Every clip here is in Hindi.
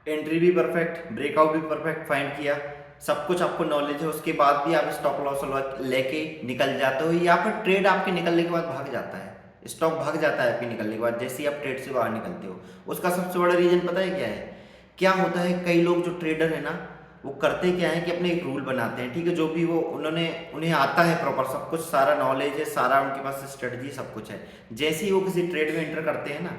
एंट्री भी परफेक्ट, ब्रेकआउट भी परफेक्ट फाइंड किया, सब कुछ आपको नॉलेज है, उसके बाद भी आप स्टॉप लॉस लेके निकल जाते हो या फिर ट्रेड आपके निकलने के बाद भाग जाता है, स्टॉक भाग जाता है आपके निकलने के बाद जैसे ही आप ट्रेड से बाहर निकलते हो। उसका सबसे बड़ा रीजन पता है क्या है? क्या होता है, कई लोग जो ट्रेडर है ना, वो करते क्या है कि अपने एक रूल बनाते हैं, ठीक है, जो भी वो उन्होंने उन्हें आता है प्रॉपर, सब कुछ सारा नॉलेज है, सारा उनके पास स्ट्रेटजी सब कुछ है। जैसे ही वो किसी ट्रेड में एंटर करते हैं ना,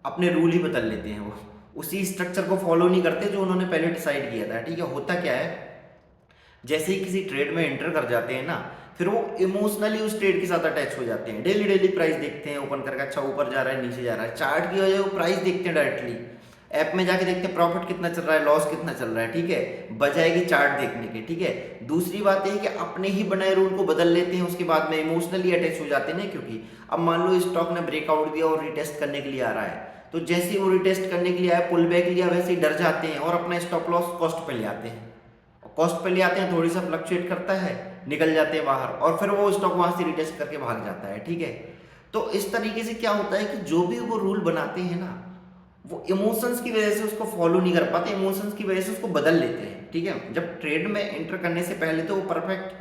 अपने रूल ही बदल लेते हैं, वो उसी स्ट्रक्चर को फॉलो नहीं करते जो उन्होंने पहले डिसाइड किया था, ठीक है। होता क्या है, जैसे ही किसी ट्रेड में एंटर कर जाते हैं ना, फिर वो इमोशनली उस ट्रेड के साथ अटैच हो जाते हैं। डेली डेली प्राइस देखते हैं ओपन करके, अच्छा ऊपर जा रहा है नीचे जा रहा है, चार्ट की वजह वो प्राइस देखते हैं डायरेक्टली, ऐप में जाके देखते हैं प्रॉफिट कितना चल रहा है, लॉस कितना चल रहा है, ठीक है, बजाय कि चार्ट देखने के, ठीक है। दूसरी बात यह है कि अपने ही बनाए रूल को बदल लेते हैं, उसके बाद में इमोशनली अटैच हो जाते हैं ना, क्योंकि अब मान लो स्टॉक ने ब्रेकआउट दिया और रिटेस्ट करने के लिए आ रहा है, तो जैसे ही वो रिटेस्ट करने के लिए आया, पुल बैक लिया, वैसे ही डर जाते हैं और अपना स्टॉप लॉस कॉस्ट पे ले आते हैं। कॉस्ट पे ले आते हैं, थोड़ी सा फ्लक्चुएट करता है, निकल जाते हैं बाहर और फिर वो स्टॉक वहां से रिटेस्ट करके भाग जाता है, ठीक है। तो इस तरीके से क्या होता है कि जो भी वो रूल बनाते हैं ना, वो इमोशंस की वजह से उसको फॉलो नहीं कर पाते, इमोशंस की वजह से उसको बदल लेते हैं, ठीक है। जब ट्रेड में एंटर करने से पहले तो वो परफेक्ट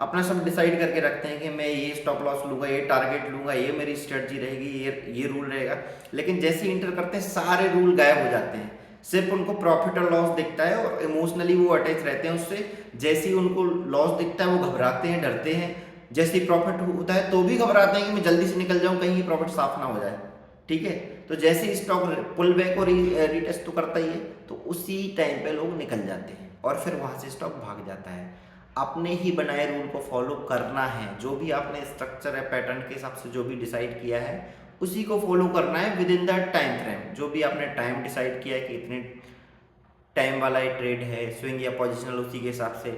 अपना सब डिसाइड करके रखते हैं कि मैं ये स्टॉप लॉस लूंगा, ये टारगेट लूंगा, ये मेरी स्ट्रेटजी रहेगी, ये रूल रहेगा। लेकिन जैसे ही इंटर करते हैं सारे रूल गायब हो जाते हैं, सिर्फ उनको प्रॉफिट और लॉस दिखता है और इमोशनली वो अटैच रहते हैं उससे। जैसे ही उनको लॉस दिखता है वो घबराते हैं, डरते हैं, जैसे ही प्रॉफिट होता है तो भी घबराते हैं कि मैं जल्दी से निकल जाऊं, कहीं प्रॉफिट साफ ना हो जाए, ठीक है। तो जैसे ही स्टॉक पुल बैक और रीटेस्ट तो करता ही है, तो उसी टाइम पे लोग निकल जाते हैं और फिर वहां से स्टॉक भाग जाता है। अपने ही बनाए रूल को फॉलो करना है, जो भी आपने स्ट्रक्चर है पैटर्न के हिसाब से जो भी डिसाइड किया है उसी को फॉलो करना है with in the time frame. जो भी आपने टाइम डिसाइड किया है कि इतने टाइम वाला ये ट्रेड है, स्विंग या पोजिशनल, उसी के हिसाब से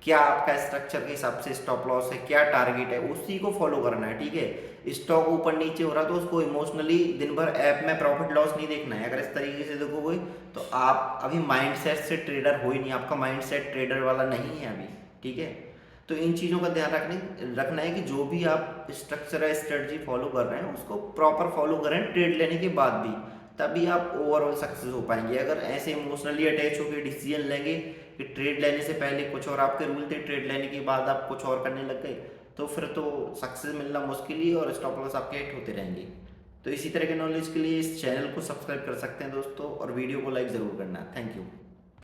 क्या आपका स्ट्रक्चर के हिसाब से स्टॉप लॉस है, क्या टारगेट है, उसी को फॉलो करना है, ठीक है। स्टॉक ऊपर नीचे हो रहा तो उसको इमोशनली दिन भर ऐप में प्रॉफिट लॉस नहीं देखना है। अगर इस तरीके से देखोगे तो आप अभी माइंडसेट से ट्रेडर हो ही नहीं, आपका माइंडसेट ट्रेडर वाला नहीं है अभी, ठीक है। तो इन चीज़ों का ध्यान रखना है कि जो भी आप स्ट्रक्चर है, स्ट्रेटजी फॉलो कर रहे हैं उसको प्रॉपर फॉलो करें ट्रेड लेने के बाद भी, तभी आप ओवरऑल सक्सेस हो पाएंगे। अगर ऐसे इमोशनली अटैच होकर डिसीजन लेंगे कि ट्रेड लेने से पहले कुछ और आपके रूल थे, ट्रेड लेने के बाद आप कुछ और करने लग गए, तो फिर तो सक्सेस मिलना मुश्किल ही और स्टॉप लॉस आपके हिट होते रहेंगे। तो इसी तरह के नॉलेज के लिए इस चैनल को सब्सक्राइब कर सकते हैं दोस्तों, और वीडियो को लाइक ज़रूर करना। Thank you.